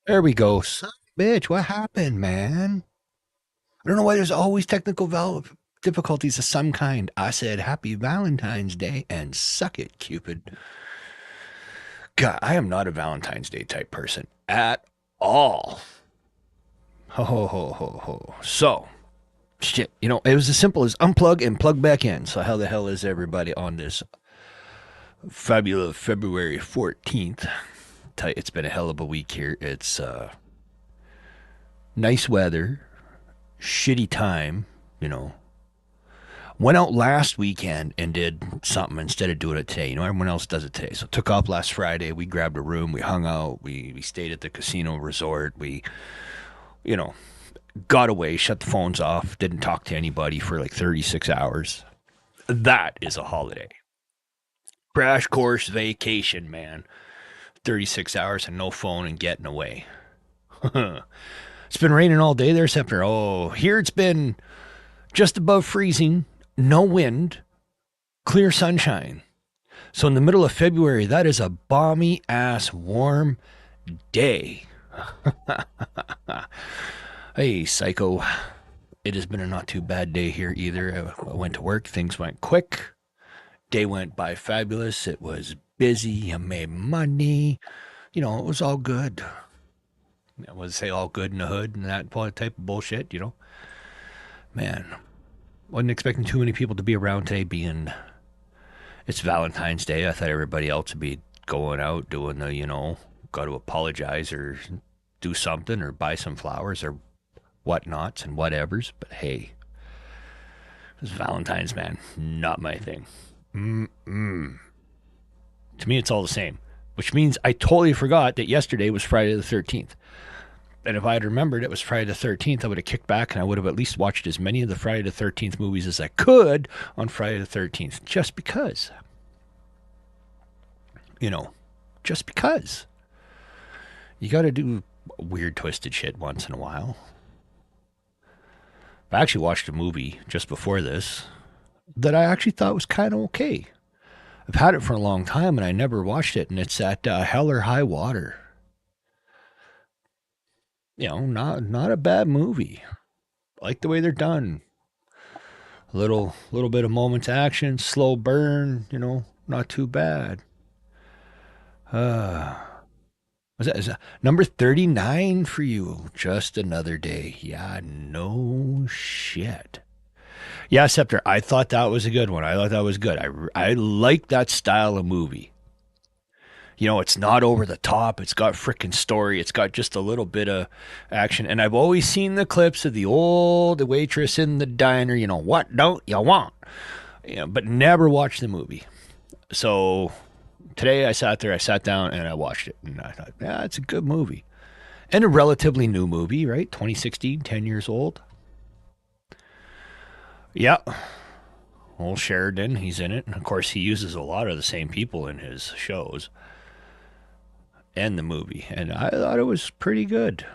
There we go. Son of a bitch, what happened, man? I don't know why there's always difficulties of some kind. I said happy Valentine's Day and suck it, Cupid. God, I am not a Valentine's Day type person at all. Ho, ho, ho, ho, ho. So, shit, it was as simple as unplug and plug back in. So, how the hell is everybody on this fabulous February 14th? It's been a hell of a week here. It's nice weather, shitty time, you know. Went out last weekend and did something instead of doing it today. Everyone else does it today. So took off last Friday. We grabbed a room. We hung out. We stayed at the casino resort. We, you know, got away, shut the phones off, didn't talk to anybody for like 36 hours. That is a holiday. Crash course vacation, man. 36 hours and no phone and getting away. It's been raining all day there, Scepter. Oh, here it's been just above freezing, no wind, clear sunshine. So in the middle of February, that is a balmy ass warm day. Hey, psycho. It has been a not too bad day here either. I went to work, things went quick. Day went by fabulous. It was busy. I made money. It was all good. I would say all good in the hood and that type of bullshit. Man, wasn't expecting too many people to be around today being it's Valentine's Day. I thought everybody else would be going out doing the, got to apologize or do something or buy some flowers or whatnots and whatevers. But hey, it's Valentine's, man. Not my thing. Mm-mm. To me, it's all the same, which means I totally forgot that yesterday was Friday the 13th. And if I had remembered it was Friday the 13th, I would have kicked back and I would have at least watched as many of the Friday the 13th movies as I could on Friday the 13th, just because. Just because. You got to do weird, twisted shit once in a while. I actually watched a movie just before this that I actually thought was kind of okay. I've had it for a long time and I never watched it, and it's at Hell or High Water. Not a bad movie. I like the way they're done. A little bit of moments action, slow burn. Not too bad. Uh, is that number 39 for you? Just another day. Yeah, no shit. Yeah, Scepter, I thought that was a good one. I thought that was good. I like that style of movie. It's not over the top. It's got freaking story. It's got just a little bit of action. And I've always seen the clips of the old waitress in the diner, what don't you want? But never watched the movie. So today I sat down and I watched it. And I thought, yeah, it's a good movie. And a relatively new movie, right? 2016, 10 years old. Yeah. Old Sheridan, he's in it. And of course, he uses a lot of the same people in his shows and the movie. And I thought it was pretty good.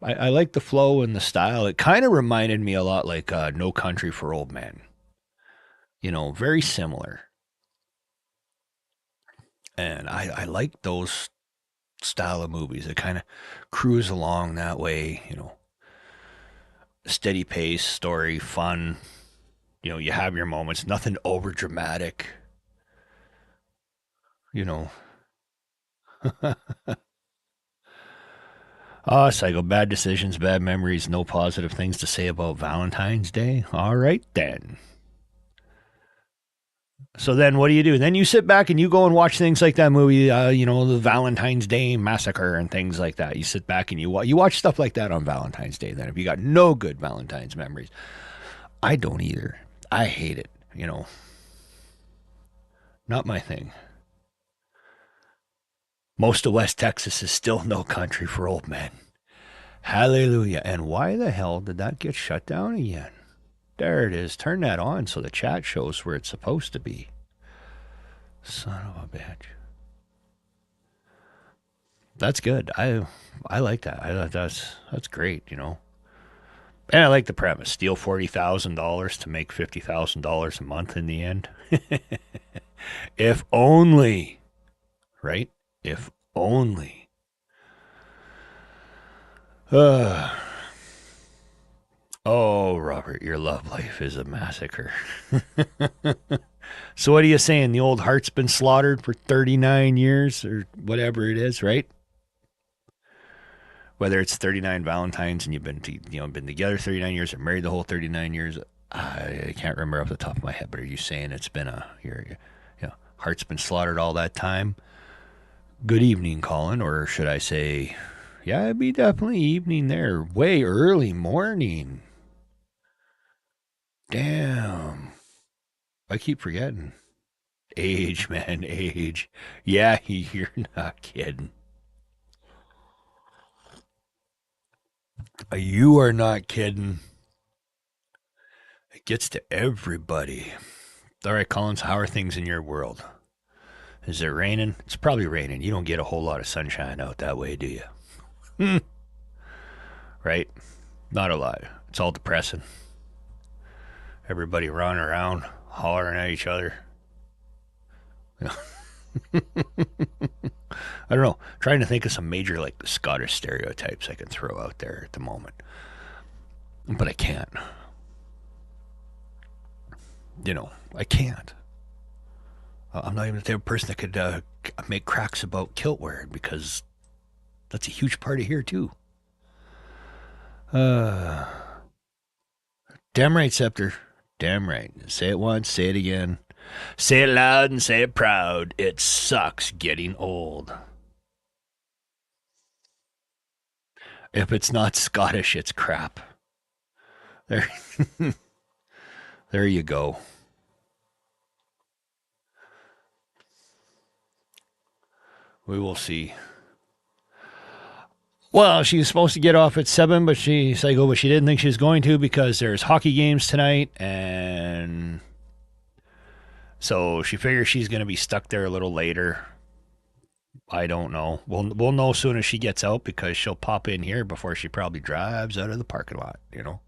I like the flow and the style. It kind of reminded me a lot like No Country for Old Men. Very similar. And I like those style of movies. It kind of cruise along that way, steady pace, story, fun. You have your moments, nothing over dramatic, you know. Psycho, bad decisions, bad memories, no positive things to say about Valentine's Day. All right, then. So then what do you do? Then you sit back and you go and watch things like that movie, the Valentine's Day Massacre and things like that. You sit back and you watch stuff like that on Valentine's Day. Then if you got no good Valentine's memories, I don't either. I hate it. Not my thing. Most of West Texas is still no country for old men. Hallelujah. And why the hell did that get shut down again? There it is. Turn that on so the chat shows where it's supposed to be. Son of a bitch. That's good. I like that. That's great. And I like the premise. Steal $40,000 to make $50,000 a month in the end. If only, right? If only. Uh, oh, Robert, your love life is a massacre. So what are you saying? The old heart's been slaughtered for 39 years or whatever it is, right? Whether it's 39 Valentines and you've been together 39 years or married the whole 39 years, I can't remember off the top of my head. But are you saying it's been heart's been slaughtered all that time? Good evening, Colin, or should I say, yeah, it'd be definitely evening there, way early morning. Damn, I keep forgetting. Age, man, age. Yeah, you're not kidding. You are not kidding. It gets to everybody. All right, Collins, how are things in your world? Is it raining? It's probably raining. You don't get a whole lot of sunshine out that way, do you? Right? Not a lot. It's all depressing. Everybody running around, hollering at each other. I don't know. Trying to think of some major like Scottish stereotypes I can throw out there at the moment, but I can't. I can't. I'm not even the type of person that could make cracks about kilt wearing because that's a huge part of here too. Uh, damn right, Scepter. Damn right. Say it once, say it again. Say it loud and say it proud. It sucks getting old. If it's not Scottish, it's crap. There, there you go. We will see. Well, she was supposed to get off at 7, but she didn't think she was going to because there's hockey games tonight, and so she figures she's going to be stuck there a little later. I don't know. We'll know as soon as she gets out because she'll pop in here before she probably drives out of the parking lot. Because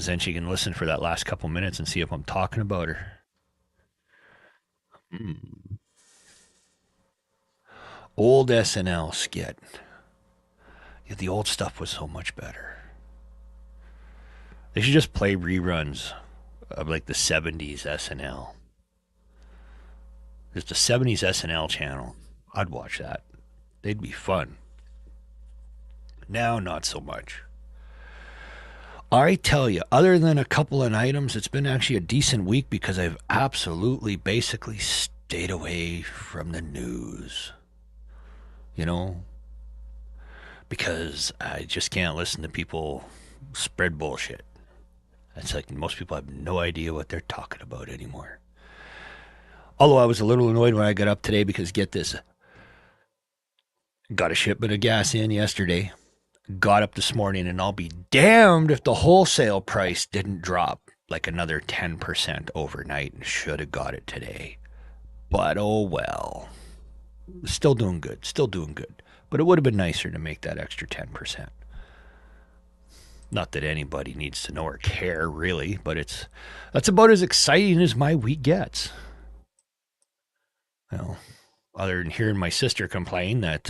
then she can listen for that last couple minutes and see if I'm talking about her. Hmm. Old SNL skit. Yeah, the old stuff was so much better. They should just play reruns of like the 70s SNL. Just the 70s SNL channel. I'd watch that. They'd be fun. Now, not so much. I tell you, other than a couple of items, it's been actually a decent week because I've absolutely basically stayed away from the news. You know, because I just can't listen to people spread bullshit. It's like most people have no idea what they're talking about anymore. Although I was a little annoyed when I got up today because get this, got a shipment of gas in yesterday, got up this morning, and I'll be damned if the wholesale price didn't drop like another 10% overnight and should have got it today. But oh well. Still doing good. Still doing good. But it would have been nicer to make that extra 10%. Not that anybody needs to know or care, really, but that's about as exciting as my week gets. Well, other than hearing my sister complain that,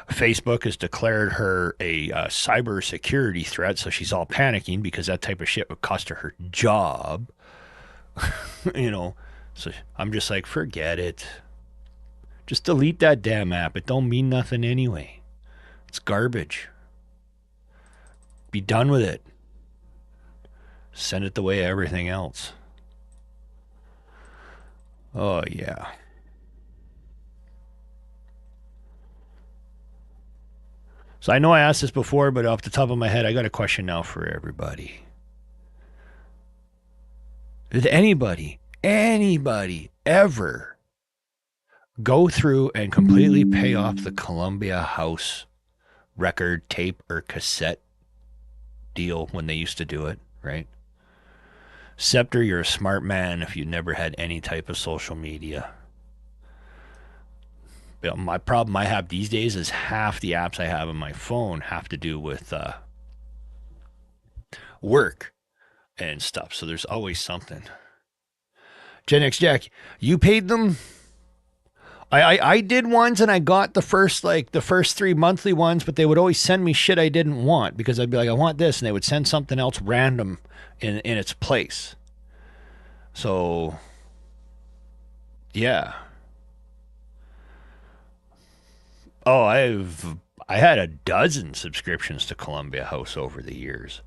Facebook has declared her a cyber security threat, so she's all panicking because that type of shit would cost her job. So I'm just like, forget it. Just delete that damn app. It don't mean nothing anyway. It's garbage. Be done with it. Send it the way everything else. Oh, yeah. So I know I asked this before, but off the top of my head, I got a question now for everybody. Did anybody ever go through and completely pay off the Columbia House record, tape, or cassette deal when they used to do it, right? Scepter, you're a smart man if you never had any type of social media. My problem I have these days is half the apps I have on my phone have to do with work and stuff. So there's always something. Gen X Jack, you paid them? I did ones and I got the first three monthly ones, but they would always send me shit I didn't want because I'd be like, I want this, and they would send something else random in its place. So yeah. Oh, I had a dozen subscriptions to Columbia House over the years.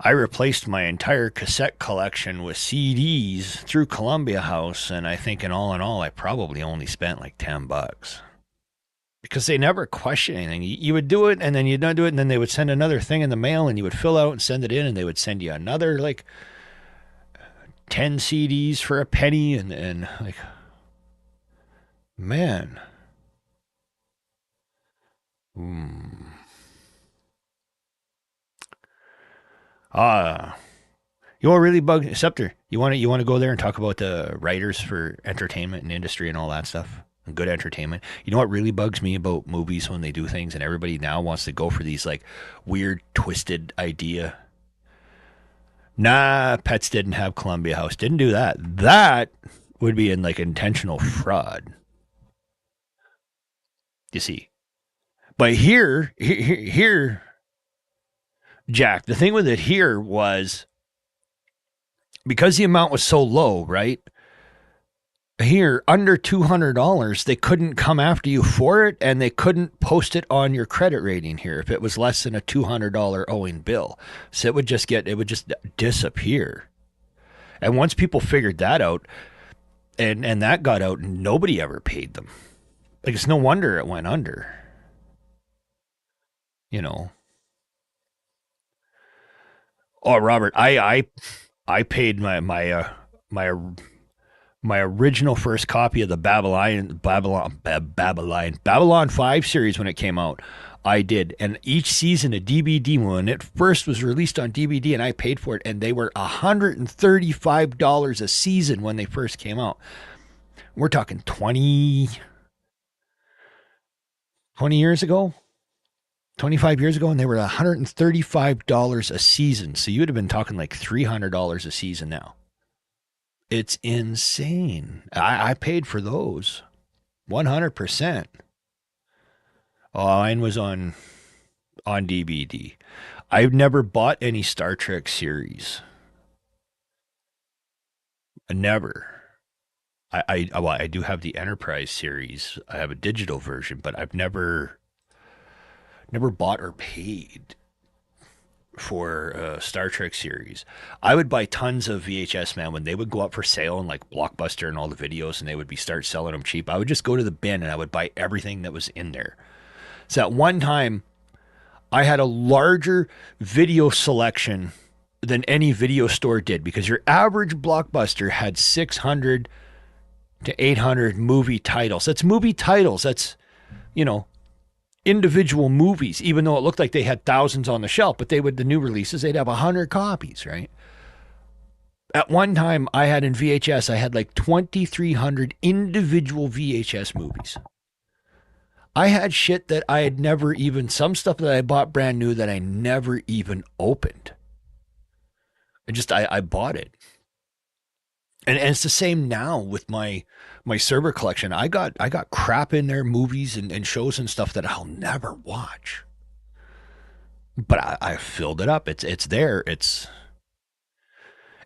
I replaced my entire cassette collection with CDs through Columbia House, and I think in all, I probably only spent like $10 because they never question anything. You would do it, and then you'd not do it, and then they would send another thing in the mail, and you would fill out and send it in, and they would send you another like 10 CDs for a penny, and like, man, hmm. Ah, you know what really bugs Scepter? You want to go there and talk about the writers for entertainment and industry and all that stuff? And good entertainment. You know what really bugs me about movies when they do things and everybody now wants to go for these like weird twisted idea. Nah, Pets didn't have Columbia House. Didn't do that. That would be in like intentional fraud. You see. But here, Jack, the thing with it here was because the amount was so low, right? Here under $200 they couldn't come after you for it, and they couldn't post it on your credit rating here if it was less than a $200 owing bill, so it would just disappear. And once people figured that out, and that got out, nobody ever paid them. Like, it's no wonder it went under, you know. Oh, Robert, I paid my my original first copy of the Babylon 5 series when it came out. I did. And each season a DVD, when it first was released on DVD, and I paid for it, and they were $135 a season when they first came out. We're talking 20 years ago, 25 years ago, and they were $135 a season. So you would have been talking like $300 a season now. It's insane. I paid for those 100%. Oh, mine was on DVD. I've never bought any Star Trek series. Never. Well, I do have the Enterprise series. I have a digital version, but I've never bought or paid for a Star Trek series. I would buy tons of VHS, man, when they would go up for sale and like Blockbuster and all the videos, and they would be start selling them cheap. I would just go to the bin and I would buy everything that was in there. So at one time, I had a larger video selection than any video store did because your average Blockbuster had 600 to 800 movie titles. That's movie titles. That's, you know, individual movies, even though it looked like they had thousands on the shelf, but the new releases, they'd have 100 copies, right? At one time, I had in VHS, I had like 2,300 individual VHS movies. I had shit that I had never even, some stuff that I bought brand new that I never even opened. I bought it. And it's the same now with my server collection. I got crap in there, movies and shows and stuff that I'll never watch. But I filled it up. It's there. It's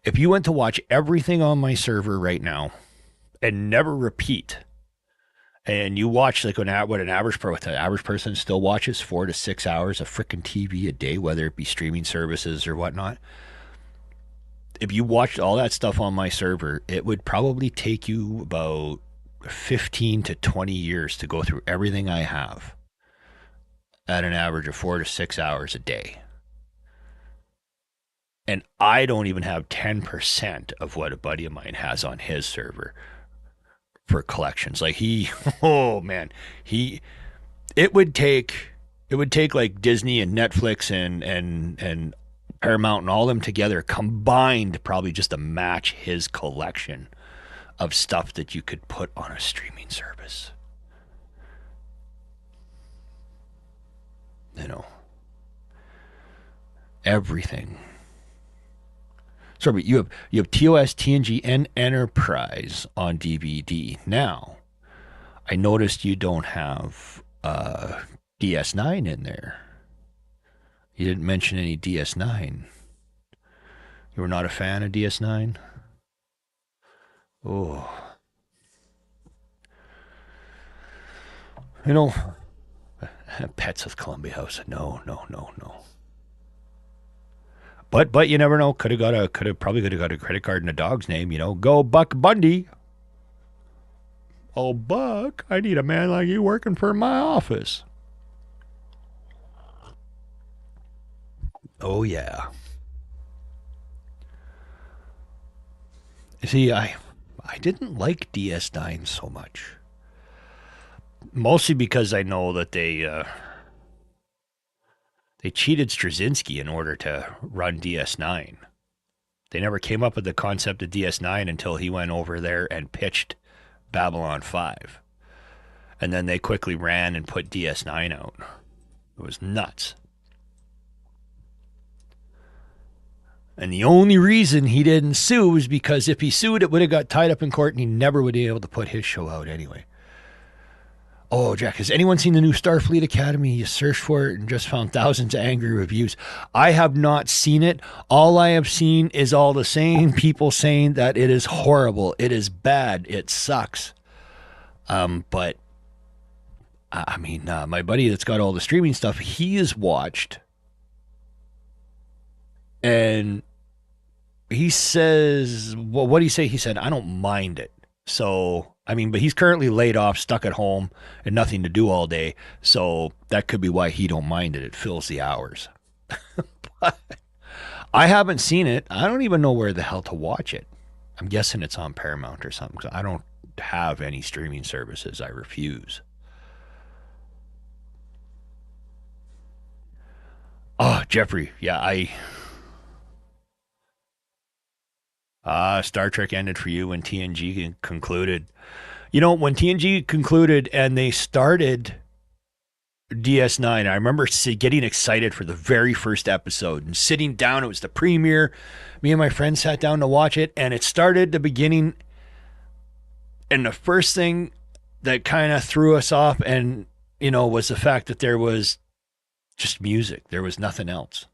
if you went to watch everything on my server right now and never repeat, and you watch like what an average person still watches 4 to 6 hours of freaking TV a day, whether it be streaming services or whatnot. If you watched all that stuff on my server, it would probably take you about 15 to 20 years to go through everything I have at an average of 4 to 6 hours a day. And I don't even have 10% of what a buddy of mine has on his server for collections. Like oh man, it would take like Disney and Netflix and Paramount and all them together combined probably just to match his collection of stuff that you could put on a streaming service. You know, everything. Sorry, but you have TOS, TNG, and Enterprise on DVD. Now, I noticed you don't have DS9 in there. You didn't mention any DS9. You were not a fan of DS9? Oh, you know, Pets of Columbia House. No, no, no, no. But you never know. Probably could have got a credit card in a dog's name. Go Buck Bundy. Oh, Buck, I need a man like you working for my office. Oh yeah. See, I didn't like DS9 so much. Mostly because I know that they cheated Straczynski in order to run DS9. They never came up with the concept of DS9 until he went over there and pitched Babylon 5. And then they quickly ran and put DS9 out. It was nuts. And the only reason he didn't sue was because if he sued, it would have got tied up in court and he never would be able to put his show out anyway. Oh, Jack, has anyone seen the new Starfleet Academy? You searched for it and just found thousands of angry reviews. I have not seen it. All I have seen is all the same people saying that it is horrible. It is bad. It sucks. But, I mean, my buddy that's got all the streaming stuff, he has watched. And he says, well, what did he say? He said, I don't mind it. So, I mean, but he's currently laid off, stuck at home, and nothing to do all day. So that could be why he don't mind it. It fills the hours. But I haven't seen it. I don't even know where the hell to watch it. I'm guessing it's on Paramount or something. 'Cause I don't have any streaming services. I refuse. Oh, Jeffrey. Yeah, Star Trek ended for you when TNG concluded. When TNG concluded and they started DS9, I remember getting excited for the very first episode and sitting down. It was the premiere. Me and my friends sat down to watch it, and it started the beginning. And the first thing that kind of threw us off was the fact that there was just music. There was nothing else.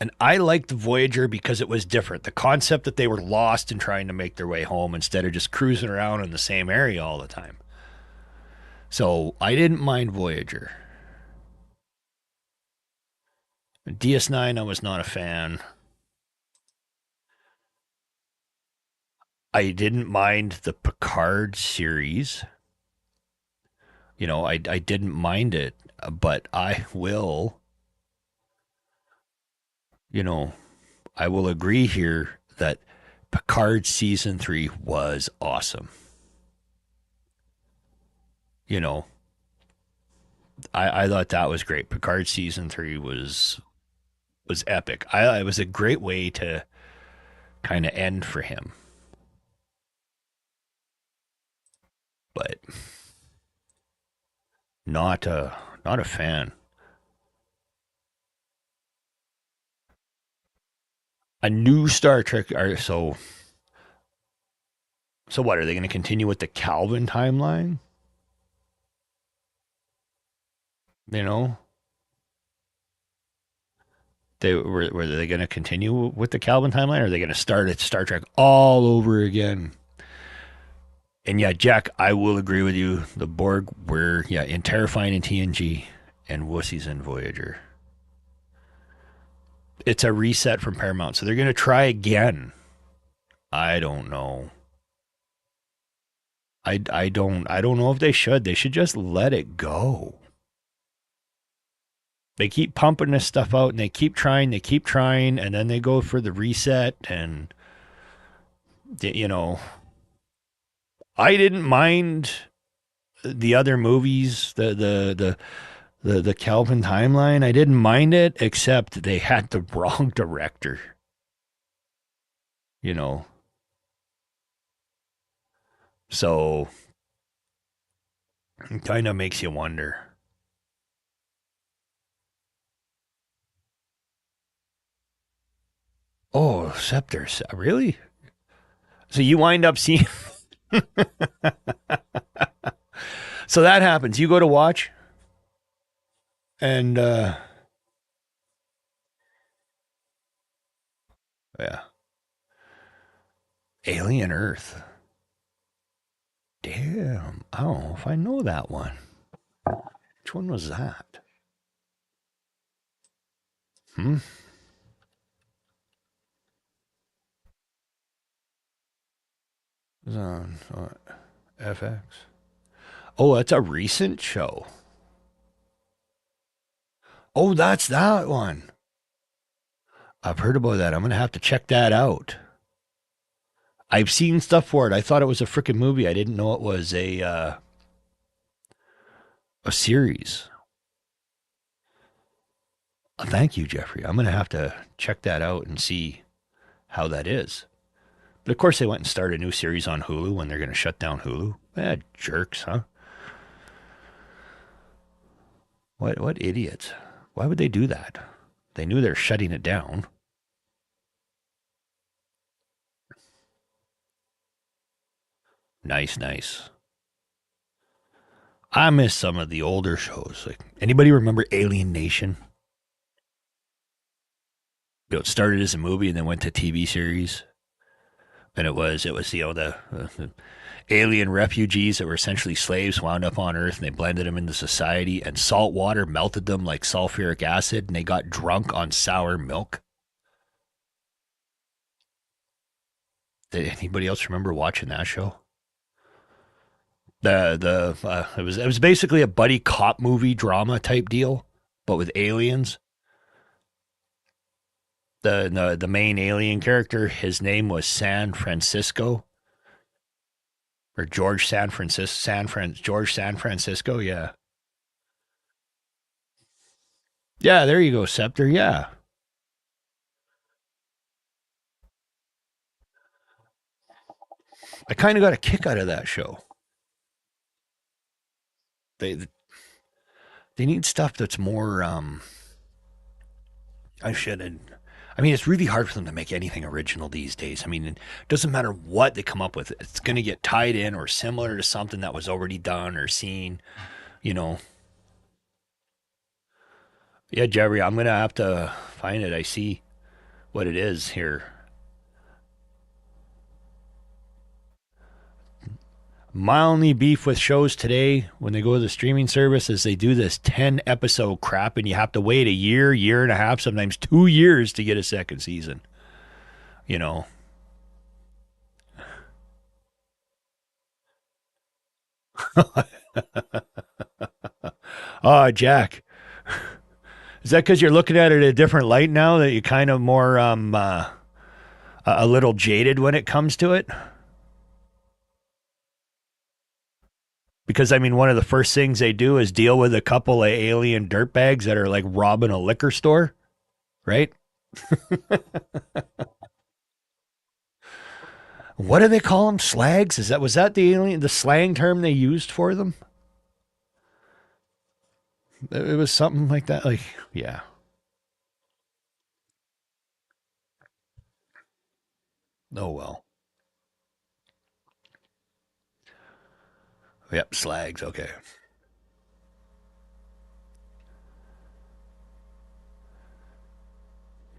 And I liked Voyager because it was different. The concept that they were lost and trying to make their way home instead of just cruising around in the same area all the time. So I didn't mind Voyager. DS9, I was not a fan. I didn't mind the Picard series. I didn't mind it, but I will I will agree here that Picard season 3 was awesome. You know, I thought that was great. Picard season 3 was epic. It was a great way to kind of end for him. But not a fan. A new Star Trek are so what are they going to continue with the Calvin timeline? You know, were they going to continue with the Calvin timeline, or are they going to start at Star Trek all over again? And yeah, Jack, I will agree with you. The Borg were in Terrifying in TNG and wussies in Voyager. It's a reset from Paramount, so they're going to try again. I don't know. I don't know if they should. They should just let it go. They keep pumping this stuff out and they keep trying, and then they go for the reset. And you know, I didn't mind the other movies, the Calvin timeline. I didn't mind it, except they had the wrong director. You know, so it kind of makes you wonder. Oh, Scepters. Really? So you wind up seeing. So that happens. You go to watch, and yeah, Alien Earth. Damn. I don't know if I know that one. Which one was that? Hmm. It was on FX. Oh, that's a recent show. Oh, that's that one. I've heard about that. I'm gonna have to check that out. I've seen stuff for it. I thought it was a freaking movie. I didn't know it was a series. Thank you, Jeffrey. I'm gonna have to check that out and see how that is. But of course, they went and started a new series on Hulu when they're gonna shut down Hulu. Jerks, huh? What idiots? Why would they do that? They knew they're shutting it down. Nice, nice. I miss some of the older shows. Like anybody remember Alien Nation? It started as a movie and then went to TV series. And it was the alien refugees that were essentially slaves wound up on Earth and they blended them into society and salt water melted them like sulfuric acid and they got drunk on sour milk. Did anybody else remember watching that show? It was basically a buddy cop movie drama type deal, but with aliens. The main alien character, his name was San Francisco or George San Francisco, George San Francisco. Yeah, yeah. There you go, Scepter. Yeah, I kind of got a kick out of that show. They they need stuff that's more. I should. I mean, it's really hard for them to make anything original these days. I mean, it doesn't matter what they come up with; it's going to get tied in or similar to something that was already done or seen. You know. Yeah, Jerry, I'm gonna have to find it. I see what it is here. My only beef with shows today when they go to the streaming service is they do this 10 episode crap and you have to wait a year, year and a half, sometimes 2 years to get a second season. You know. Oh, Jack. Is that because you're looking at it a different light now that you're kind of more a little jaded when it comes to it? Because I mean, one of the first things they do is deal with a couple of alien dirtbags that are like robbing a liquor store, right? What do they call them? Slags? Was that the slang term they used for them? It was something like that. Like, yeah. Oh well. Yep, slags. Okay.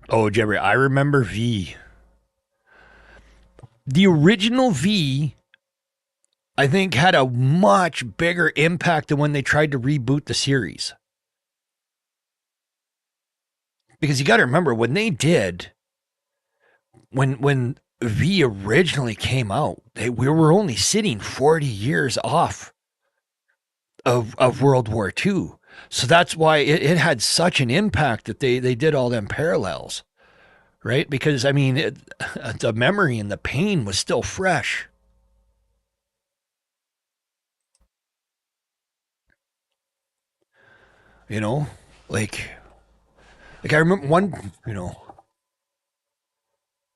Oh, Jeffrey, I remember V. The original V, I think, had a much bigger impact than when they tried to reboot the series. Because you got to remember when they did, when V originally came out, we were only sitting 40 years off of World War II. So that's why it had such an impact that they did all them parallels, right? Because I mean, the memory and the pain was still fresh. You know, like I remember one.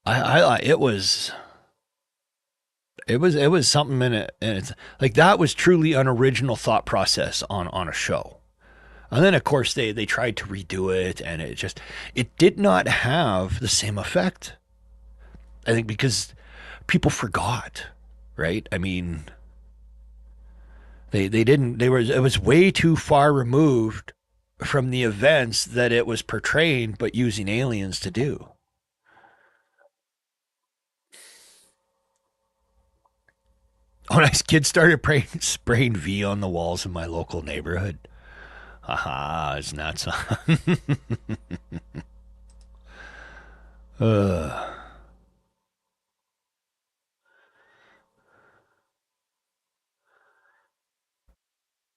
It was something in it, and it's like that was truly an original thought process on a show. And then of course they tried to redo it, and it did not have the same effect. I think because people forgot, right? I mean, they didn't. They were. It was way too far removed from the events that it was portraying, but using aliens to do. When I kids started spraying V on the walls in my local neighborhood. Haha, it's not so. uh,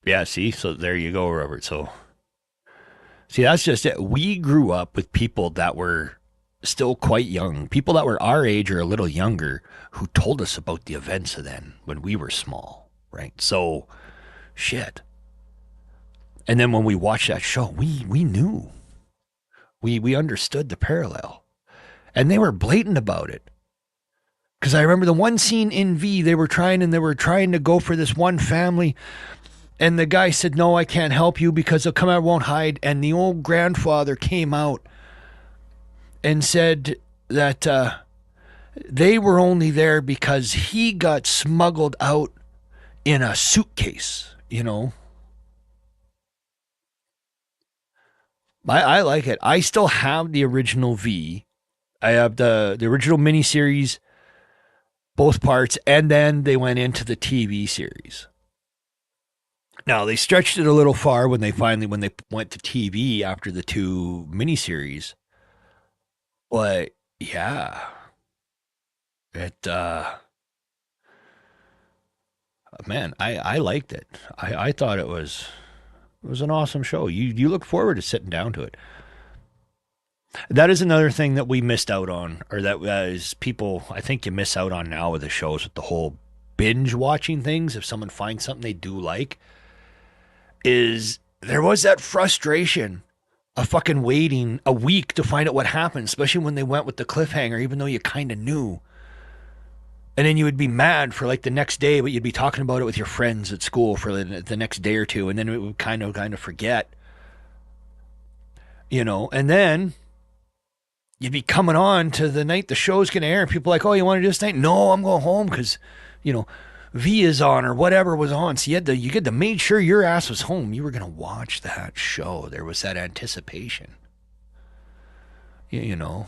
yeah, see, so there you go, Robert. So see, that's just it. We grew up with people that were still quite young, people that were our age or a little younger, who told us about the events of then when we were small, right? So, shit. And then when we watched that show, we knew, we understood the parallel, and they were blatant about it. Because I remember the one scene in V, they were trying to go for this one family, and the guy said, "No, I can't help you because they'll come out, won't hide." And the old grandfather came out and said that they were only there because he got smuggled out in a suitcase. I like it. I still have the original V. I have the original miniseries, both parts, and then they went into the TV series. Now they stretched it a little far when they went to TV after the two miniseries, but yeah, it man, I liked it. I thought it was an awesome show. You look forward to sitting down to it. That is another thing that we missed out on, or that is people. I think you miss out on now with the shows with the whole binge watching things. If someone finds something they do like, is there was that frustration of fucking waiting a week to find out what happened, especially when they went with the cliffhanger, even though you kind of knew. And then you would be mad for like the next day, but you'd be talking about it with your friends at school for the next day or two, and then it would kind of forget, And then you'd be coming on to the night the show's going to air, and people are like, "Oh, you want to do this tonight?" No, I'm going home because, you know, V is on or whatever was on. So you had to make sure your ass was home. You were going to watch that show. There was that anticipation, you know.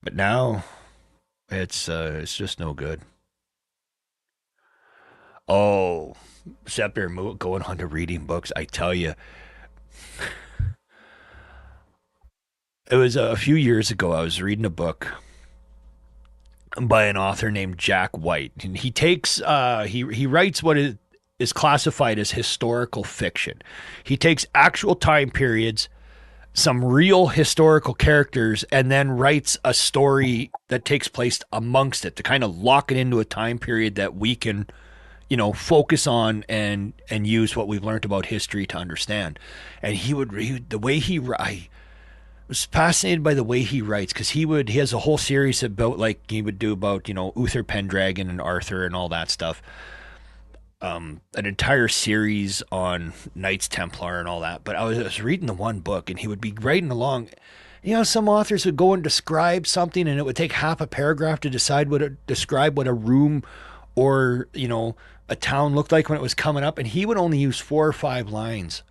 But now it's just no good. Oh, sat there going on to reading books. I tell you, it was a few years ago. I was reading a book by an author named Jack White, and he writes what is classified as historical fiction. He takes actual time periods, some real historical characters, and then writes a story that takes place amongst it to kind of lock it into a time period that we can, focus on and use what we've learned about history to understand. And he would read the way I was fascinated by the way he writes, because he has a whole series about, like, he would do about Uther Pendragon and Arthur and all that stuff, an entire series on Knights Templar and all that. But I was reading the one book, and he would be writing along. Some authors would go and describe something, and it would take half a paragraph to describe what a room or a town looked like when it was coming up, and he would only use 4 or 5 lines.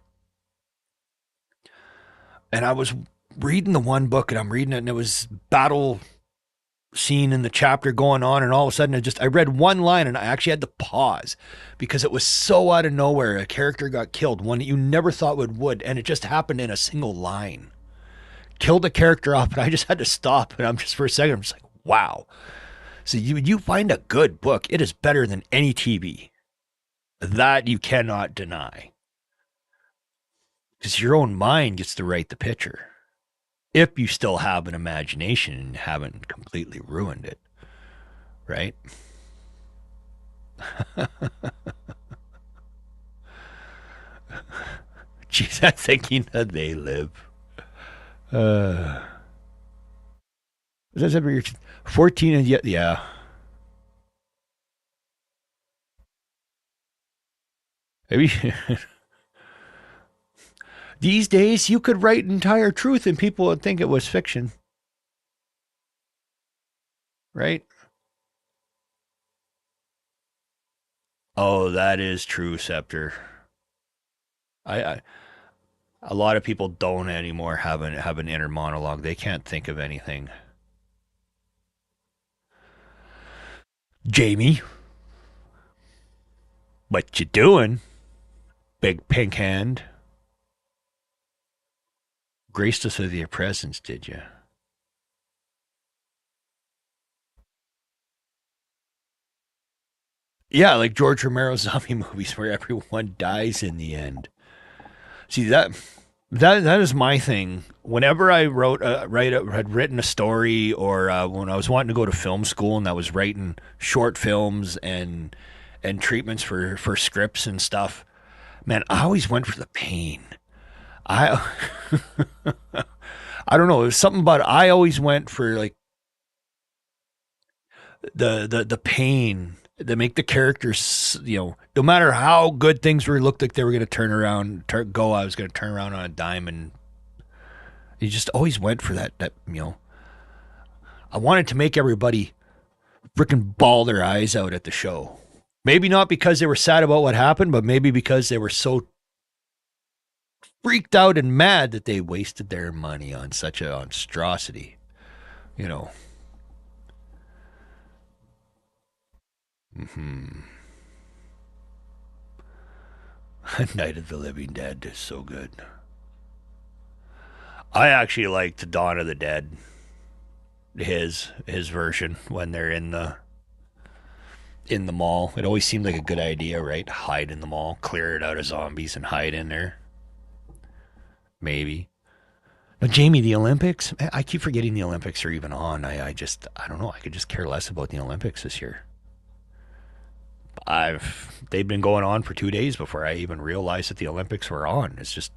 And I was reading the one book, and I'm reading it, and it was battle scene in the chapter going on, and all of a sudden I read one line, and I actually had to pause because it was so out of nowhere. A character got killed, one that you never thought would, and it just happened in a single line. Killed a character off, and I just had to stop, and I'm just for a second, I'm just like, wow. So you find a good book, it is better than any TV. That you cannot deny, because your own mind gets to write the picture if you still have an imagination and haven't completely ruined it, right? Jeez, I'm thinking that they live. Uh, was that ever 14 and yet, yeah. Maybe These days, you could write entire truth and people would think it was fiction, right? Oh, that is true, Scepter. I a lot of people don't anymore have an inner monologue. They can't think of anything. Jamie, what you doing? Big pink hand. Graced us with your presence, did you? Yeah, like George Romero's zombie movies where everyone dies in the end. See that is my thing. Whenever I had written a story, or when I was wanting to go to film school and I was writing short films and treatments for scripts and stuff, man, I always went for the pain. I I don't know. It was something about I always went for like the pain that make the characters, no matter how good things were, looked like they were going to turn around, go. I was going to turn around on a dime, and you just always went for that. I wanted to make everybody freaking bawl their eyes out at the show. Maybe not because they were sad about what happened, but maybe because they were so freaked out and mad that they wasted their money on such a monstrosity. You know. Hmm. Night of the Living Dead is so good. I actually liked Dawn of the Dead, his version when they're in the mall. It always seemed like a good idea, right? Hide in the mall, clear it out of zombies, and hide in there. Maybe. But Jamie, the Olympics. I keep forgetting the Olympics are even on. I don't know. I could just care less about the Olympics this year. They've been going on for 2 days before I even realized that the Olympics were on. It's just,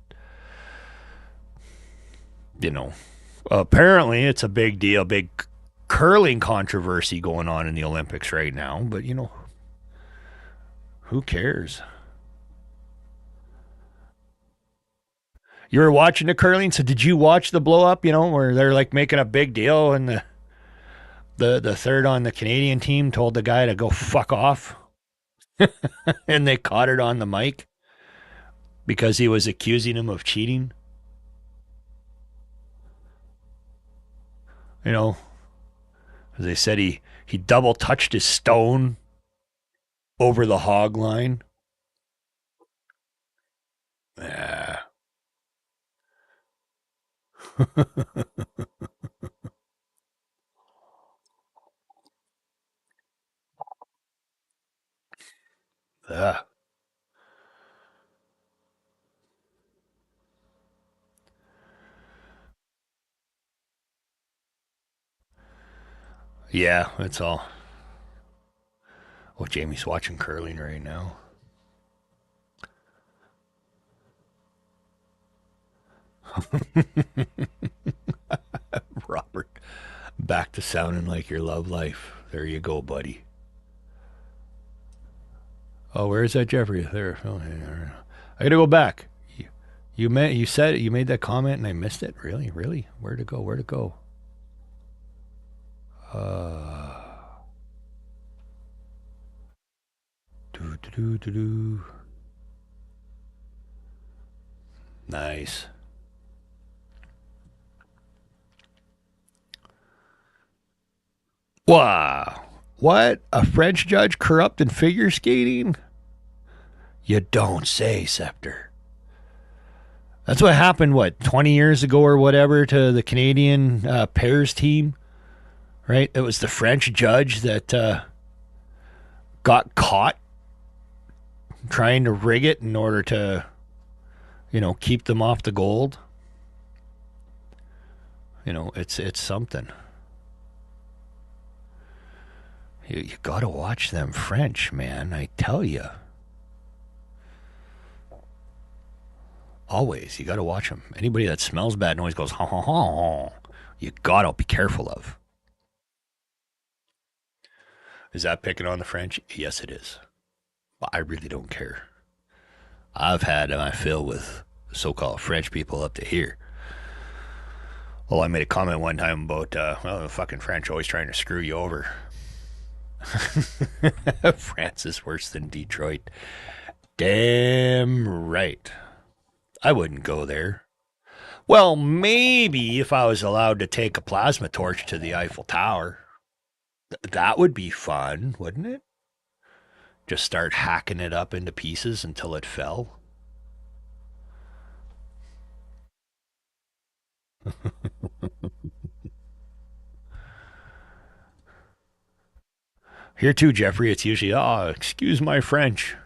you know, apparently it's a big deal, big curling controversy going on in the Olympics right now. But who cares? You were watching the curling, so did you watch the blow up? Where they're like making a big deal, and the third on the Canadian team told the guy to go fuck off, and they caught it on the mic because he was accusing him of cheating. You know, as they said, he double touched his stone over the hog line. Yeah. Ah. Yeah, that's all. Oh, Jamie's watching curling right now. Robert, back to sounding like your love life. There you go, buddy. Oh, where is that Jeffrey? There. Oh, I gotta go back. You made that comment and I missed it. Really, really? Where to go? Where to go? Uh, do do do do do. Nice. Wow. What? A French judge corrupt in figure skating? You don't say, Scepter. That's what happened, 20 years ago or whatever, to the Canadian pairs team, right? It was the French judge that got caught trying to rig it in order to, keep them off the gold. It's something. You got to watch them French, man. I tell you. Always, you got to watch them. Anybody that smells bad and always goes ha ha ha, you got to be careful of. Is that picking on the French? Yes, it is. But I really don't care. I've had my fill with so-called French people up to here. Well, I made a comment one time about, well, the fucking French always trying to screw you over. France is worse than Detroit. Damn right. I wouldn't go there. Well, maybe if I was allowed to take a plasma torch to the Eiffel Tower. That would be fun, wouldn't it? Just start hacking it up into pieces until it fell. Here too, Jeffrey, it's usually, oh, excuse my French.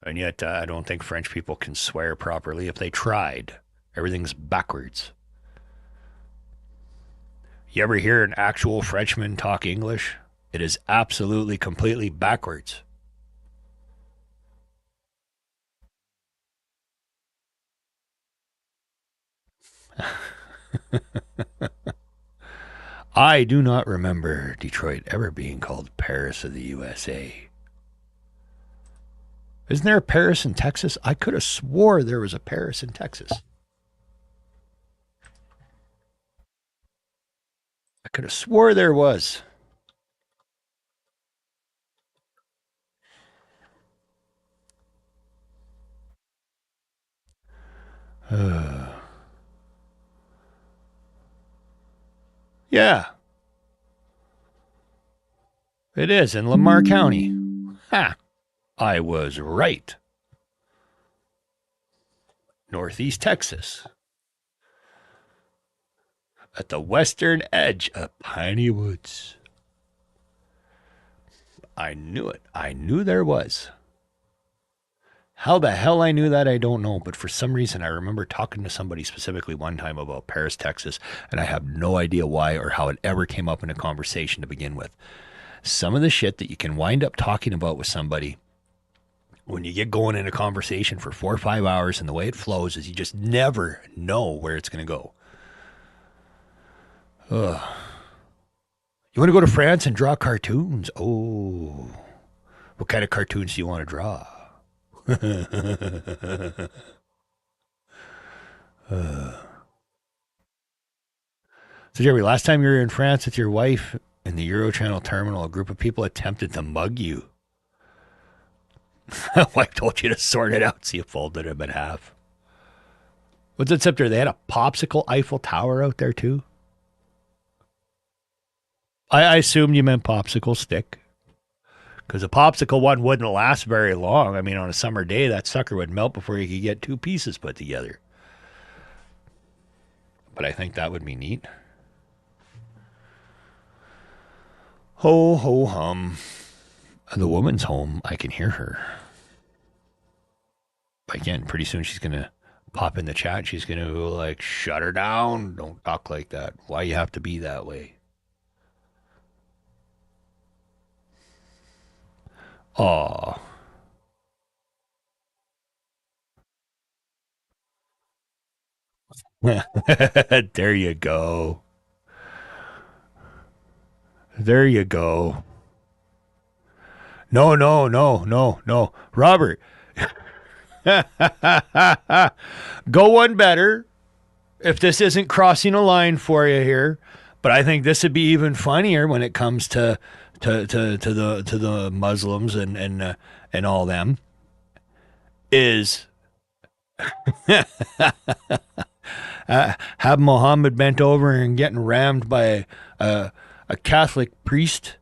And yet, I don't think French people can swear properly if they tried. Everything's backwards. You ever hear an actual Frenchman talk English? It is absolutely, completely backwards. I do not remember Detroit ever being called Paris of the USA. Isn't there a Paris in Texas? I could have swore there was a Paris in Texas. I could have swore there was. Yeah, it is in Lamar County. Ha! I was right. Northeast Texas. At the western edge of Piney Woods. I knew it. I knew there was. How the hell I knew that, I don't know. But for some reason, I remember talking to somebody specifically one time about Paris, Texas, and I have no idea why or how it ever came up in a conversation to begin with. Some of the shit that you can wind up talking about with somebody when you get going in a conversation for 4 or 5 hours, and the way it flows is you just never know where it's going to go. Ugh. You want to go to France and draw cartoons? Oh, what kind of cartoons do you want to draw? So, Jerry, last time you were in France with your wife in the Eurochannel terminal, a group of people attempted to mug you. Wife told you to sort it out, so you folded them in half. What's it up there? They had a popsicle Eiffel Tower out there, too? I assumed you meant popsicle stick. Because a popsicle one wouldn't last very long. I mean, on a summer day, that sucker would melt before you could get two pieces put together. But I think that would be neat. Ho, ho, hum. The woman's home. I can hear her. Again, pretty soon she's going to pop in the chat. She's going to like, shut her down. Don't talk like that. Why you have to be that way? Aw. There you go. There you go. No, no, no, no, no. Robert, go one better if this isn't crossing a line for you here. But I think this would be even funnier when it comes to the Muslims and all them. Is have Muhammad bent over and getting rammed by a Catholic priest,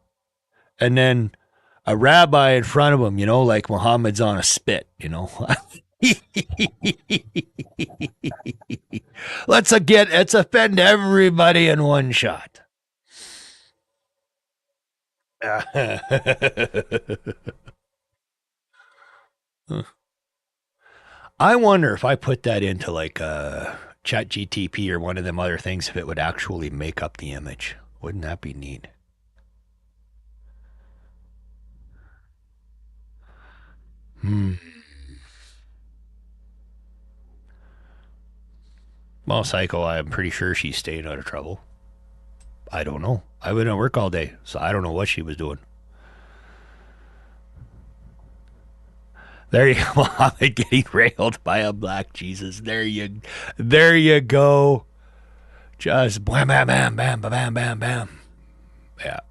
and then a rabbi in front of him, like Muhammad's on a spit, let's offend everybody in one shot. I wonder if I put that into like Chat GTP or one of them other things, if it would actually make up the image. Wouldn't that be neat? Well, Psycho, I'm pretty sure she's staying out of trouble. I don't know. I went to work all day, so I don't know what she was doing. There you Muhammad getting railed by a black Jesus. There you go. Just bam bam bam bam bam bam bam. Yeah.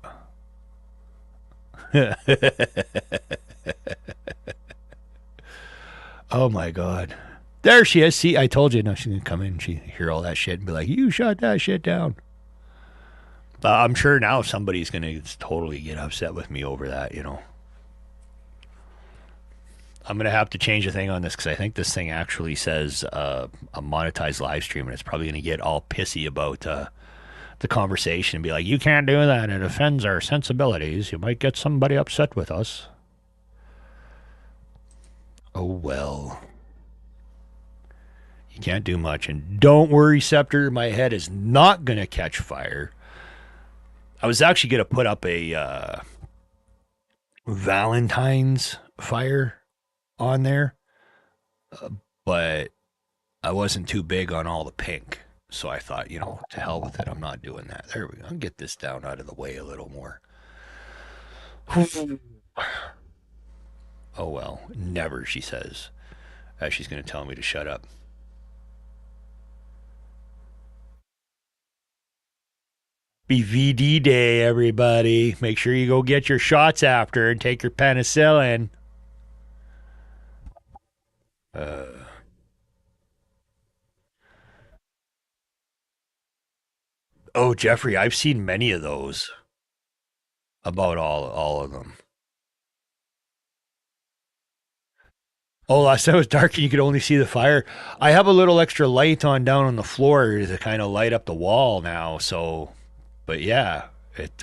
Oh my God. There she is. See, I told you. No, she's gonna come in and she hear all that shit and be like, "You shut that shit down." I'm sure now somebody's gonna totally get upset with me over that. I'm gonna have to change the thing on this because I think this thing actually says a monetized live stream, and it's probably gonna get all pissy about the conversation and be like, "You can't do that. It offends our sensibilities. You might get somebody upset with us." Oh well. You can't do much. And don't worry, Scepter, my head is not going to catch fire. I was actually going to put up a Valentine's fire on there, but I wasn't too big on all the pink. So I thought, to hell with it. I'm not doing that. There we go. I'll get this down out of the way a little more. Oh, well. Never, she says, as she's going to tell me to shut up. Be VD day, everybody. Make sure you go get your shots after and take your penicillin. Oh, Jeffrey, I've seen many of those. About all of them. Oh, last time it was dark and you could only see the fire. I have a little extra light on down on the floor to kind of light up the wall now. So, but yeah, it.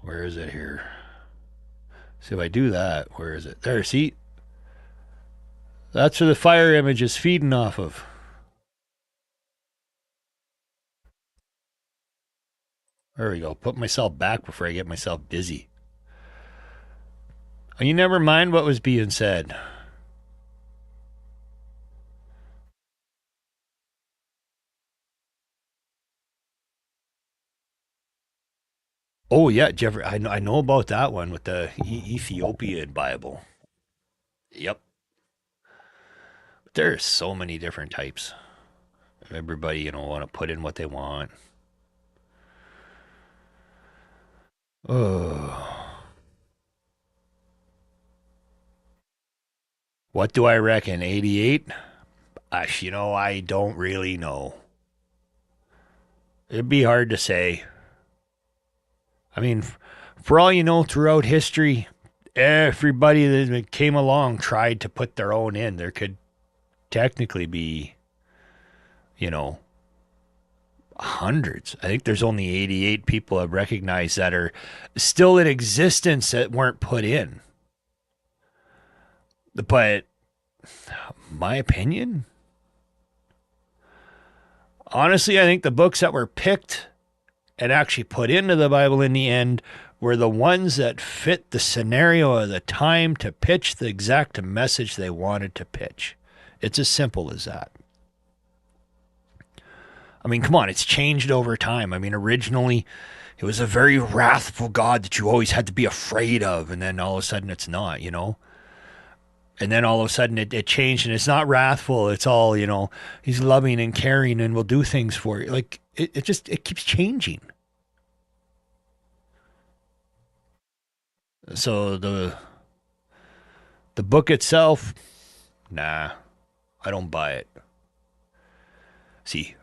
Where is it here? See if I do that. Where is it? There. See, that's where the fire image is feeding off of. There we go. Put myself back before I get myself dizzy. You never mind what was being said. Oh yeah, Jeffrey, I know about that one with the Ethiopian Bible. Yep. There's so many different types. Everybody, want to put in what they want. Oh. What do I reckon? 88? I don't really know. It'd be hard to say. I mean, for all you know, throughout history, everybody that came along tried to put their own in. There could technically be, hundreds. I think there's only 88 people I've recognized that are still in existence that weren't put in. But my opinion, honestly, I think the books that were picked and actually put into the Bible in the end were the ones that fit the scenario of the time to pitch the exact message they wanted to pitch. It's as simple as that. I mean, come on, it's changed over time. I mean, originally it was a very wrathful God that you always had to be afraid of, and then all of a sudden it's not, And then all of a sudden it changed and it's not wrathful. It's all, he's loving and caring and will do things for you. Like it keeps changing. So the book itself, nah, I don't buy it. See,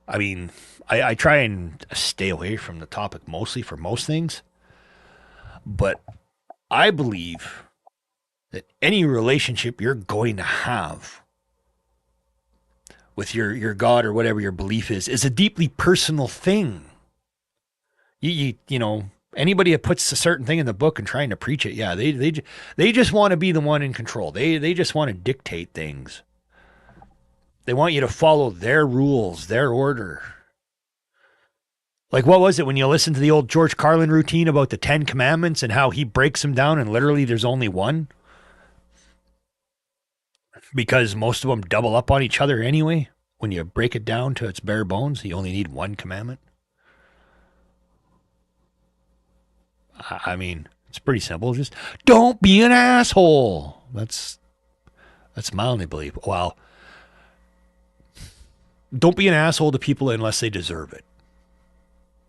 I mean, I try and stay away from the topic mostly for most things, but I believe that any relationship you're going to have with your God or whatever your belief is a deeply personal thing. Anybody that puts a certain thing in the book and trying to preach it, yeah, they just want to be the one in control. They just want to dictate things. They want you to follow their rules, their order. Like, what was it when you listen to the old George Carlin routine about the 10 Commandments and how he breaks them down and literally there's only one? Because most of them double up on each other anyway. when you break it down to its bare bones, you only need one commandment. I mean, it's pretty simple. Just don't be an asshole. That's mildly believable. Well, don't be an asshole to people unless they deserve it.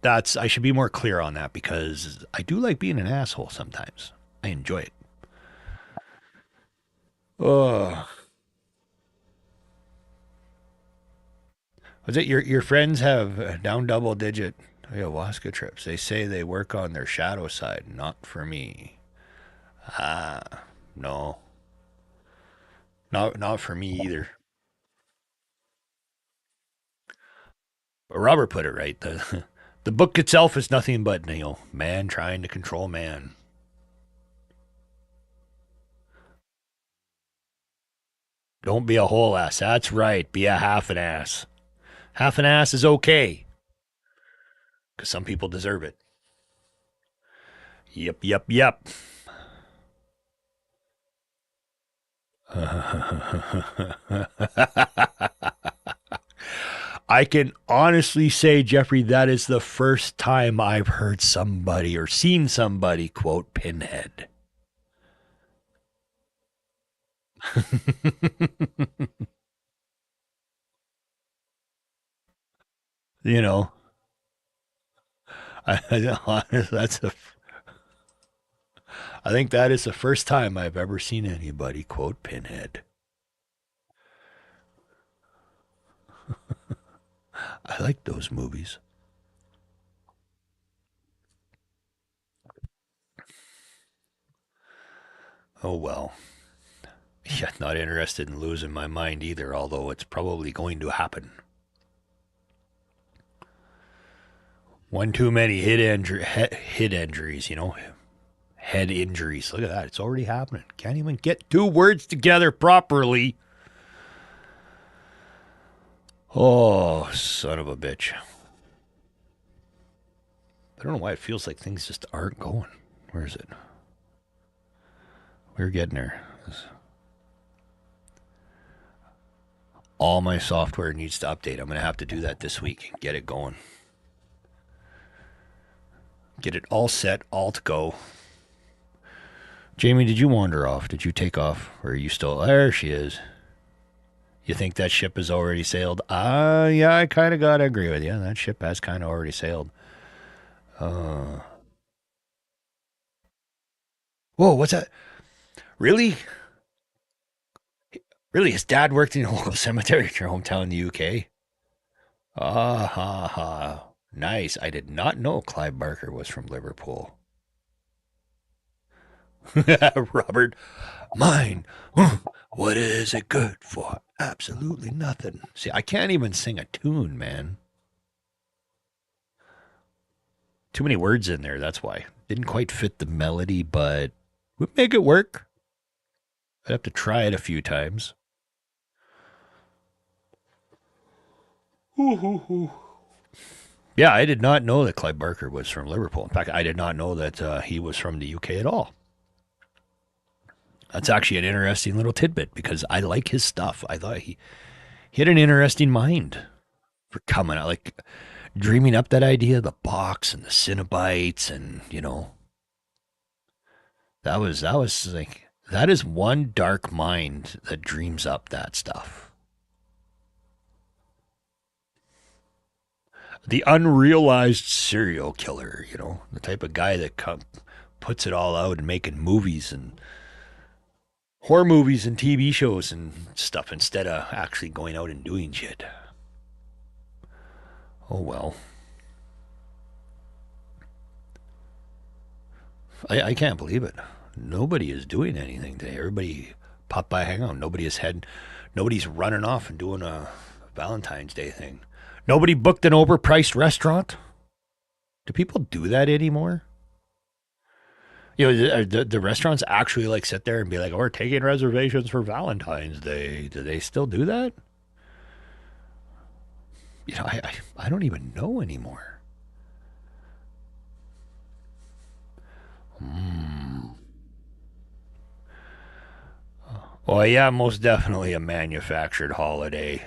I should be more clear on that because I do like being an asshole sometimes. I enjoy it. Oh, was it your friends have down double digit ayahuasca trips? They say they work on their shadow side. Not for me. Ah, no, not for me either. But Robert put it right. The book itself is nothing but man trying to control man. Don't be a whole ass. That's right. Be a half an ass. Half an ass is okay because some people deserve it. Yep, yep, yep. I can honestly say, Jeffrey, that is the first time I've heard somebody or seen somebody quote Pinhead. you know, that's I think that is the first time I've ever seen anybody quote Pinhead. I like those movies. Oh well. Yeah, not interested in losing my mind either, although it's probably going to happen. One too many head injuries, head injuries. Look at that. It's already happening. Can't even get two words together properly. Oh, son of a bitch. I don't know why it feels like things just aren't going. Where is it? We're getting there. All my software needs to update. I'm going to have to do that this week and get it going. Get it all set, all to go. Jamie, did you wander off? Did you take off? Or are you still there? She is. You think that ship has already sailed? Yeah, I kind of got to agree with you. That ship has kind of already sailed. Whoa, what's that? Really? Really? His dad worked in a local cemetery in your hometown in the UK? Ah, ha, ha. Nice. I did not know Clive Barker was from Liverpool. Robert, mine. What is it good for? Absolutely nothing. See, I can't even sing a tune, man. Too many words in there, that's why. Didn't quite fit the melody, but would make it work. I'd have to try it a few times. Yeah, I did not know that Clive Barker was from Liverpool. In fact, I did not know that he was from the UK at all. That's actually an interesting little tidbit because I like his stuff. I thought he had an interesting mind for coming out, like dreaming up that idea of the box and the Cinnabites, and that was like that is one dark mind that dreams up that stuff. The unrealized serial killer, the type of guy that puts it all out and making movies and horror movies and TV shows and stuff instead of actually going out and doing shit. Oh well. I can't believe it. Nobody is doing anything today. Everybody popped by, hang out. Nobody's running off and doing a Valentine's Day thing. Nobody booked an overpriced restaurant. Do people do that anymore? The restaurants actually like sit there and be like, "Oh, we're taking reservations for Valentine's Day." Do they still do that? I don't even know anymore. Oh yeah, most definitely a manufactured holiday.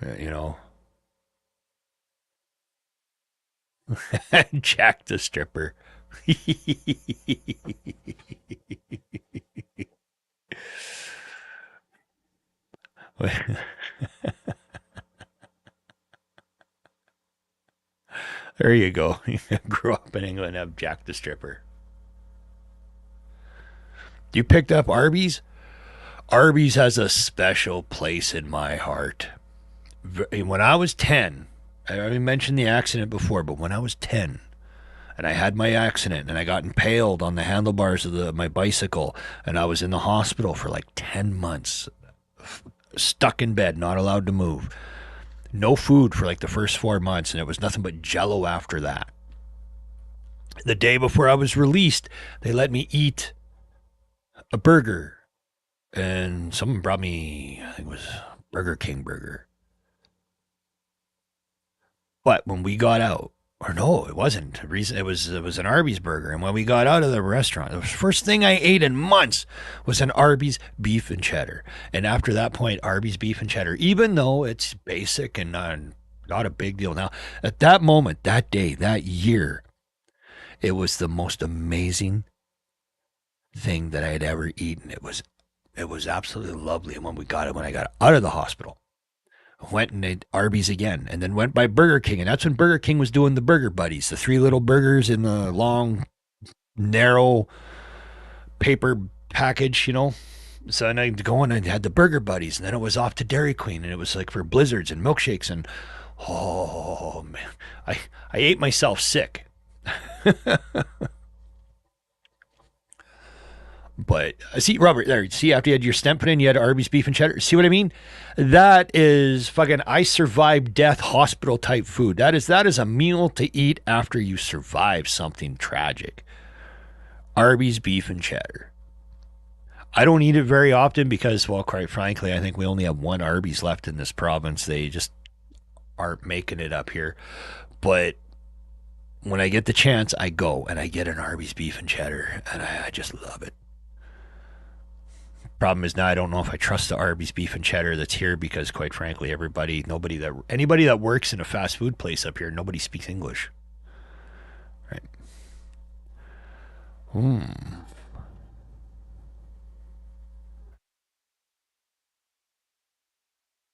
You know, Jack the Stripper. There you go. Grew up in England, have Jack the Stripper. You picked up Arby's? Arby's has a special place in my heart. When I was 10, I already mentioned the accident before, but when I was 10 and I had my accident and I got impaled on the handlebars of my bicycle and I was in the hospital for like 10 months, stuck in bed, not allowed to move. No food for like the first 4 months, and it was nothing but jello after that. The day before I was released, they let me eat a burger, and someone brought me, I think it was Burger King burger. But when we got out, or no, it wasn't. It was an Arby's burger, and when we got out of the restaurant, the first thing I ate in months was an Arby's beef and cheddar. And after that point, Arby's beef and cheddar, even though it's basic and not a big deal now, at that moment, that day, that year, it was the most amazing thing that I had ever eaten. It was absolutely lovely. And when I got out of the hospital, went and ate Arby's again, and then went by Burger King, and that's when Burger King was doing the Burger Buddies, the three little burgers in the long, narrow paper package. So then I'd go and I had the Burger Buddies, and then it was off to Dairy Queen, and it was like for blizzards and milkshakes, and oh man, I ate myself sick. But see, Robert, there. See, after you had your stent put in, you had Arby's beef and cheddar. See what I mean? That is fucking I survived death hospital type food. That is a meal to eat after you survive something tragic. Arby's beef and cheddar. I don't eat it very often because, well, quite frankly, I think we only have one Arby's left in this province. They just aren't making it up here. But when I get the chance, I go and I get an Arby's beef and cheddar, and I just love it. Problem is now I don't know if I trust the Arby's beef and cheddar that's here because, quite frankly, anybody that works in a fast food place up here, nobody speaks English. Right? Hmm.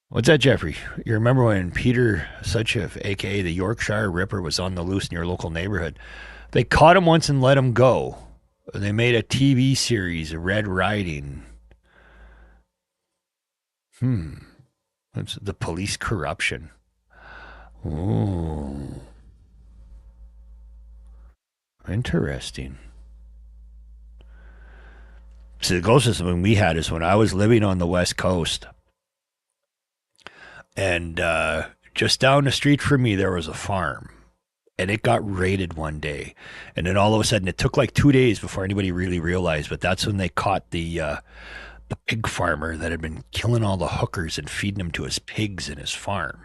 What's that, Jeffrey? You remember when Peter Suchif, aka the Yorkshire Ripper, was on the loose in your local neighborhood? They caught him once and let him go. They made a TV series, Red Riding. Hmm. That's the police corruption. Ooh, interesting. So the closest one we had is when I was living on the West Coast, and just down the street from me there was a farm, and it got raided one day, and then all of a sudden it took like 2 days before anybody really realized. But that's when they caught the pig farmer that had been killing all the hookers and feeding them to his pigs in his farm.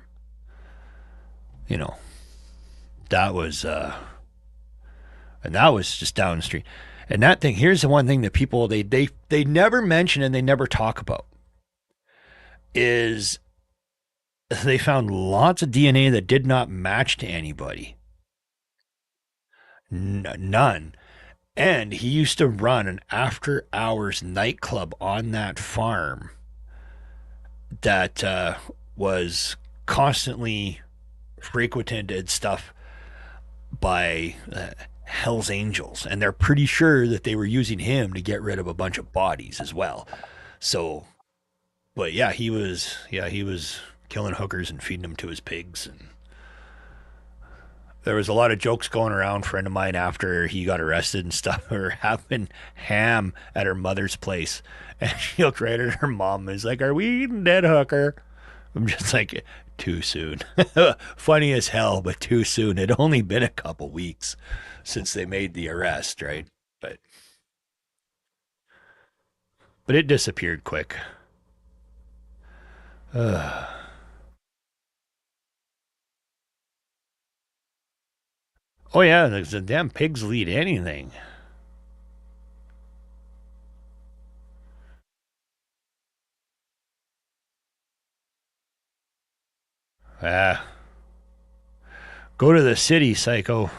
You know, that was and that was just down the street. And that thing, here's the one thing that people they never mention and they never talk about is they found lots of DNA that did not match to anybody. None. And he used to run an after hours nightclub on that farm that was constantly frequented and stuff by Hell's Angels. And they're pretty sure that they were using him to get rid of a bunch of bodies as well. So, but yeah, he was killing hookers and feeding them to his pigs. And there was a lot of jokes going around. Friend of mine after he got arrested and stuff were having ham at her mother's place, and she looked right at her mom and was like, "Are we eating dead hooker?" I'm just like, too soon. Funny as hell, but too soon. It'd only been a couple weeks since they made the arrest, right? But but it disappeared quick. Oh yeah, the damn pigs lead anything. Ah, go to the city, psycho.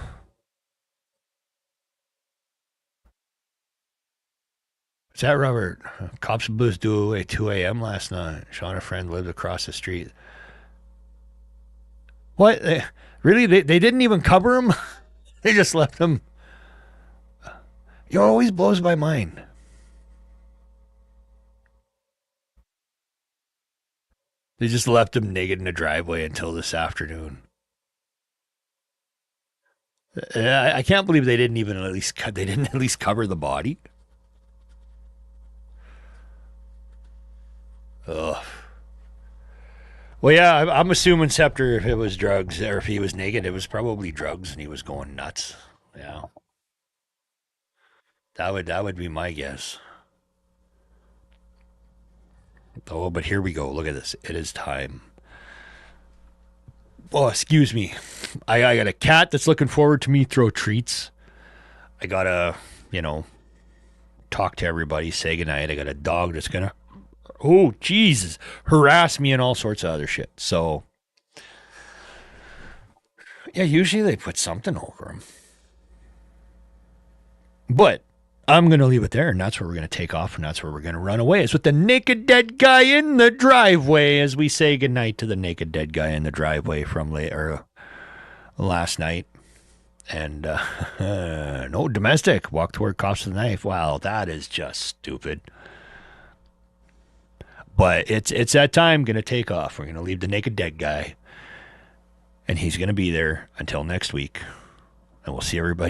Is that Robert? Cops blew his duo away 2 a.m. last night. Sean, a friend, lived across the street. What? Really? They didn't even cover him? They just left him. It always blows my mind. They just left him naked in the driveway until this afternoon. I can't believe they didn't even at least they didn't at least cover the body. Ugh. Well, yeah, I'm assuming Scepter, if it was drugs or if he was naked, it was probably drugs and he was going nuts. Yeah, that would be my guess. Oh, but here we go. Look at this. It is time. Oh, excuse me. I got a cat that's looking forward to me throw treats. I gotta, you know, talk to everybody, say goodnight. I got a dog that's gonna, oh, Jesus, harass me and all sorts of other shit. So, yeah, usually they put something over them. But I'm going to leave it there, and that's where we're going to take off, and that's where we're going to run away. It's with the naked dead guy in the driveway as we say goodnight to the naked dead guy in the driveway from last night. And no domestic. Walk toward cops with a knife. Wow, that is just stupid. But it's that time. Going to take off. We're going to leave the naked dead guy, and he's going to be there until next week. And we'll see everybody